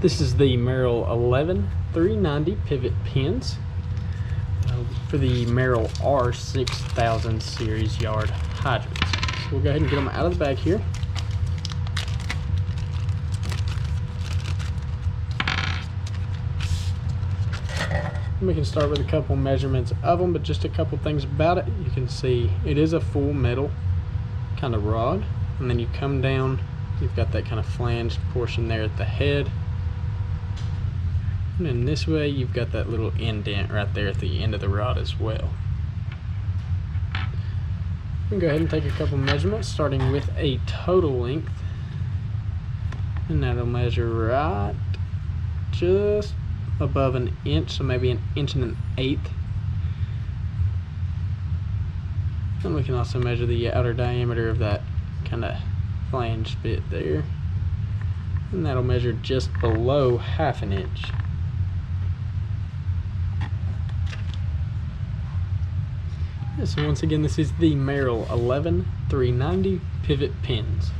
This is the Merrill 390 pivot pins for the Merrill R-6000 series yard hydrants. So we'll go ahead and get them out of the bag here. We can start with a couple measurements of them, but just a couple things about it. You can see it is a full metal kind of rod, and then you come down, you've got that kind of flanged portion there at the head, and then this way you've got that little indent right there at the end of the rod as well. We can go ahead and take a couple measurements, starting with a total length, and that'll measure right just above an inch, so maybe an inch and an eighth. And we can also measure the outer diameter of that kind of flange bit there, and that'll measure just below half an inch. So once again, this is the Merrill 390 pivot pins.